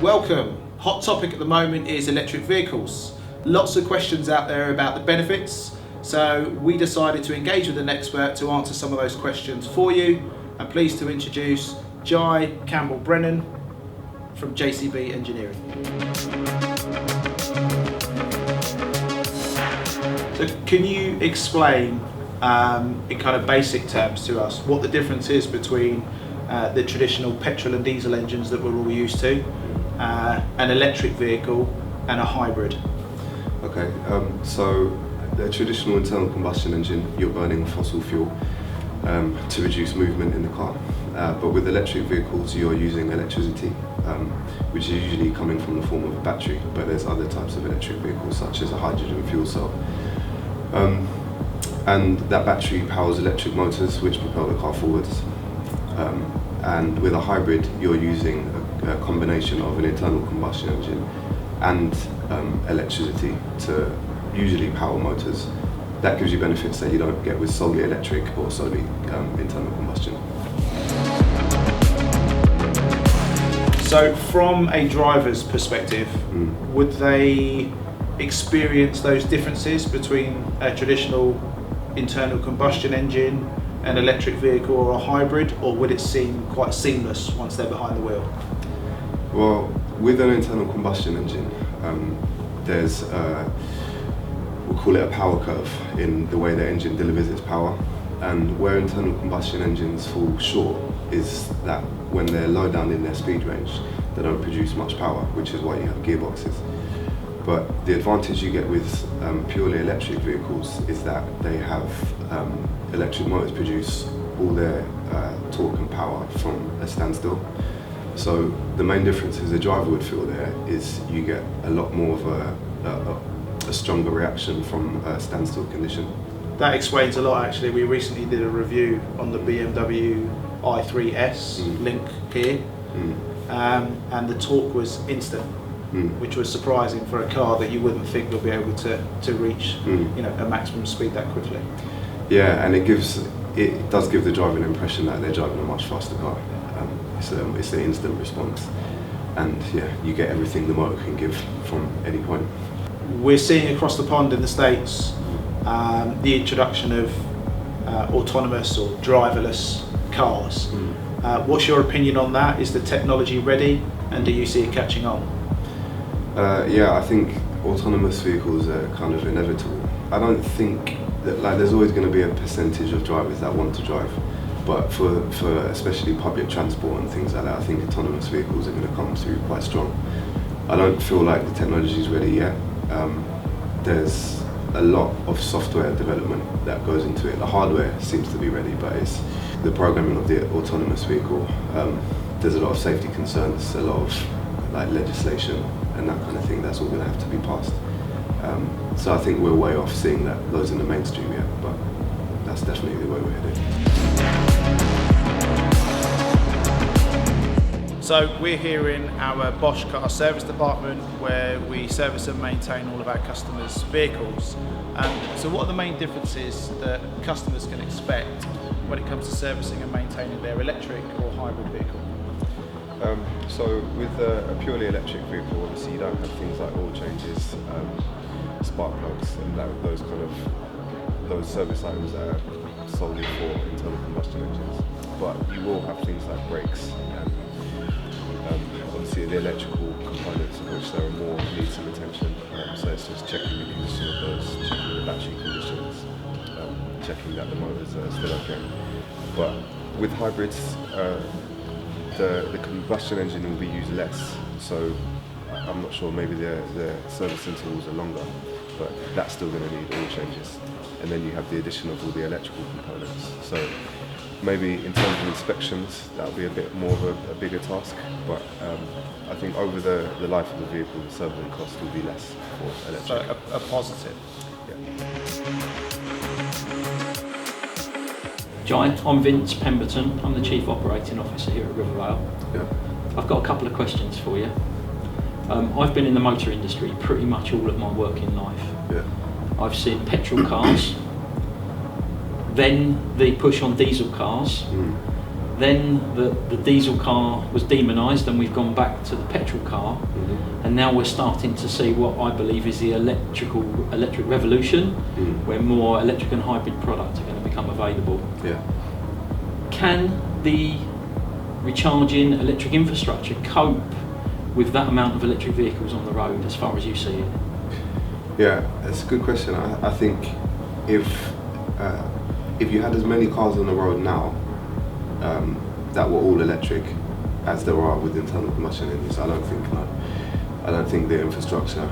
Welcome. Hot topic at the moment is electric vehicles. Lots of questions out there about the benefits, so we decided to engage with an expert to answer some of those questions for you. I'm pleased to introduce Jahee Campbell-Brennan from JCB Engineering. So can you explain in kind of basic terms to us what the difference is between the traditional petrol and diesel engines that we're all used to, an electric vehicle and a hybrid? Okay, so the traditional internal combustion engine, you're burning fossil fuel to reduce movement in the car. But with electric vehicles, you're using electricity, which is usually coming from the form of a battery, but there's other types of electric vehicles, such as a hydrogen fuel cell. And that battery powers electric motors, which propel the car forwards. And with a hybrid, you're using a combination of an internal combustion engine and electricity to usually power motors. That gives you benefits that you don't get with solely electric or solely internal combustion. So from a driver's perspective, would they experience those differences between a traditional internal combustion engine, an electric vehicle or a hybrid, or would it seem quite seamless once they're behind the wheel? Well, with an internal combustion engine, there's we'll call it a power curve in the way the engine delivers its power. And where internal combustion engines fall short is that when they're low down in their speed range, they don't produce much power, which is why you have gearboxes. But the advantage you get with purely electric vehicles is that they have electric motors produce all their torque and power from a standstill. So the main difference as a driver would feel there is you get a lot more of a stronger reaction from a standstill condition. That explains a lot actually. We recently did a review on the BMW i3S Link gear, and the torque was instant, which was surprising for a car that you wouldn't think would be able to reach a maximum speed that quickly. Yeah, and it does give the driver an impression that they're driving a much faster car. It's an instant response, and yeah, you get everything the motor can give from any point. We're seeing across the pond in the States the introduction of autonomous or driverless cars. What's your opinion on that? Is the technology ready, and do you see it catching on? Yeah, I think autonomous vehicles are kind of inevitable. I don't think that there's always going to be a percentage of drivers that want to drive, but for especially public transport and things like that, I think autonomous vehicles are going to come through quite strong. I don't feel like the technology is ready yet. There's a lot of software development that goes into it. The hardware seems to be ready, but it's the programming of the autonomous vehicle. There's a lot of safety concerns, a lot of legislation and that kind of thing. That's all going to have to be passed. So I think we're way off seeing those in the mainstream yet, but that's definitely the way we're headed. So we're here in our Bosch car service department where we service and maintain all of our customers' vehicles. So what are the main differences that customers can expect when it comes to servicing and maintaining their electric or hybrid vehicle? So with a purely electric vehicle, obviously you don't have things like oil changes, spark plugs, and those service items that are solely for internal combustion engines. But you will have things like brakes and obviously the electrical components, of which there are more need some attention. So it's just checking the condition of those, checking the battery conditions, checking that the motors are still okay. But with hybrids, the combustion engine will be used less. So I'm not sure, maybe the service intervals are longer, but that's still going to need oil changes. And then you have the addition of all the electrical components. So maybe in terms of inspections, that will be a bit more of a bigger task, but I think over the life of the vehicle, the servicing cost will be less for electric. So a positive. Yeah. Jahee, I'm Vince Pemberton. I'm the Chief Operating Officer here at Rivervale. Yeah. I've got a couple of questions for you. I've been in the motor industry pretty much all of my working life. Yeah. I've seen petrol cars, then the push on diesel cars, Then the diesel car was demonised and we've gone back to the petrol car, and now we're starting to see what I believe is the electric revolution, where more electric and hybrid products are going to become available. Yeah. Can the recharging electric infrastructure cope with that amount of electric vehicles on the road as far as you see it? Yeah, that's a good question. I think if you had as many cars on the road now that were all electric as there are with internal combustion engines, I don't think the infrastructure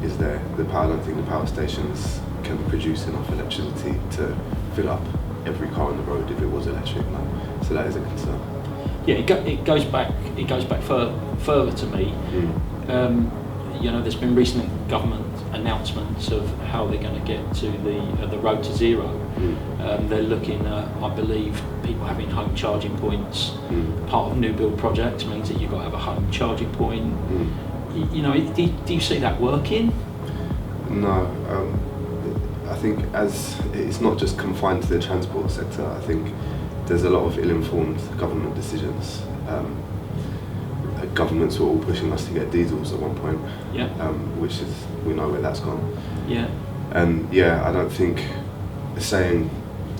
is there. I don't think the power stations can produce enough electricity to fill up every car on the road if it was electric now. So that is a concern. Yeah, it goes back further to me. There's been recent government announcements of how they're going to get to the road to zero. They're looking at, I believe, people having home charging points. Part of new build projects means that you've got to have a home charging point. Do you see that working? No, I think as it's not just confined to the transport sector. I think there's a lot of ill-informed government decisions. Governments were all pushing us to get diesels at one point, which is, we know where that's gone. Yeah. And I don't think saying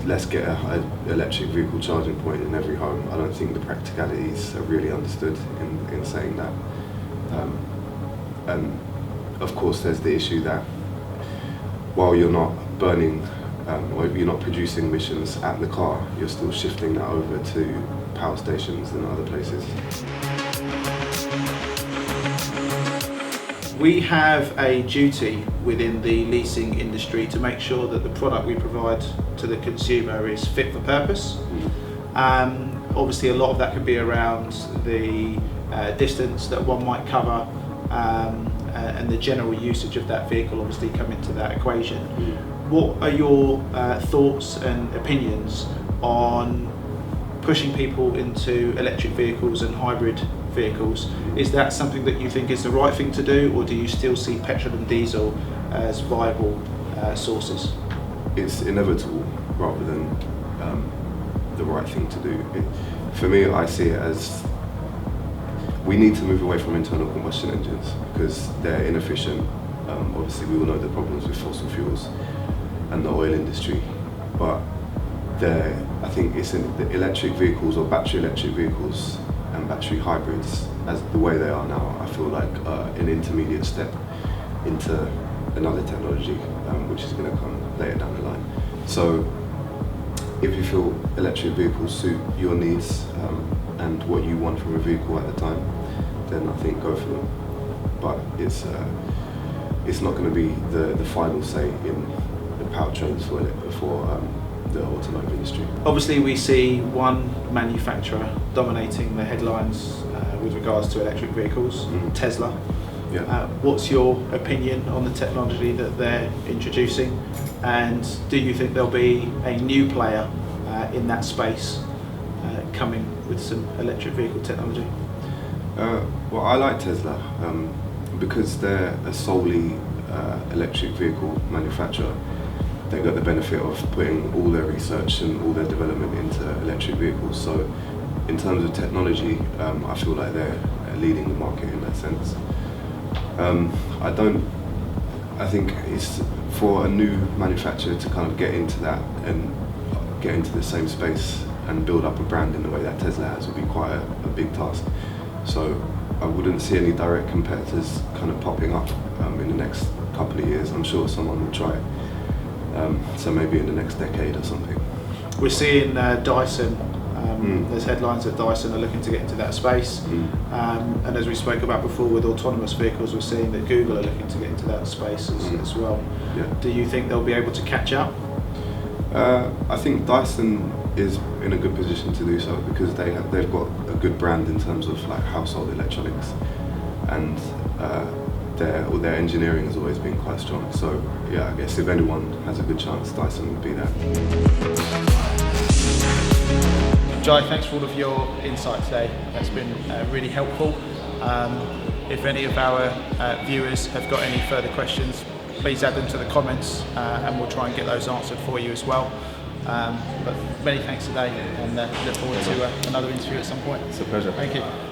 let's get an electric vehicle charging point in every home, I don't think the practicalities are really understood in saying that. And of course there's the issue that while you're not burning or you're not producing emissions at the car, you're still shifting that over to power stations and other places. We have a duty within the leasing industry to make sure that the product we provide to the consumer is fit for purpose. Obviously a lot of that can be around the distance that one might cover, and the general usage of that vehicle obviously come into that equation. What are your thoughts and opinions on pushing people into electric vehicles and hybrid vehicles? Is that something that you think is the right thing to do, or do you still see petrol and diesel as viable sources? It's inevitable rather than the right thing to do. For me, I see it as we need to move away from internal combustion engines because they're inefficient. Obviously, we all know the problems with fossil fuels and the oil industry, but I think it's in the electric vehicles or battery electric vehicles and battery hybrids, as the way they are now, I feel like an intermediate step into another technology, which is going to come later down the line. So if you feel electric vehicles suit your needs and what you want from a vehicle at the time, then I think go for them. But it's not going to be the final say in the powertrains for the automotive industry. Obviously we see one manufacturer dominating the headlines with regards to electric vehicles, Tesla. Yeah. What's your opinion on the technology that they're introducing, and do you think there'll be a new player in that space coming with some electric vehicle technology? Well, I like Tesla because they're a solely electric vehicle manufacturer. They got the benefit of putting all their research and all their development into electric vehicles. So in terms of technology, I feel like they're leading the market in that sense. I think it's for a new manufacturer to kind of get into that and get into the same space and build up a brand in the way that Tesla has would be quite a big task. So I wouldn't see any direct competitors kind of popping up in the next couple of years. I'm sure someone will try it. So maybe in the next decade or something. We're seeing Dyson. There's headlines that Dyson are looking to get into that space. And as we spoke about before with autonomous vehicles, we're seeing that Google are looking to get into that space as well. Yeah. Do you think they'll be able to catch up? I think Dyson is in a good position to do so because they've got a good brand in terms of like household electronics, and their engineering has always been quite strong. So yeah, I guess if anyone has a good chance, Dyson would be that. Jahee, thanks for all of your insight today. That's been really helpful. If any of our viewers have got any further questions, please add them to the comments and we'll try and get those answered for you as well. But many thanks today, and look forward to another interview at some point. It's a pleasure. Thank you.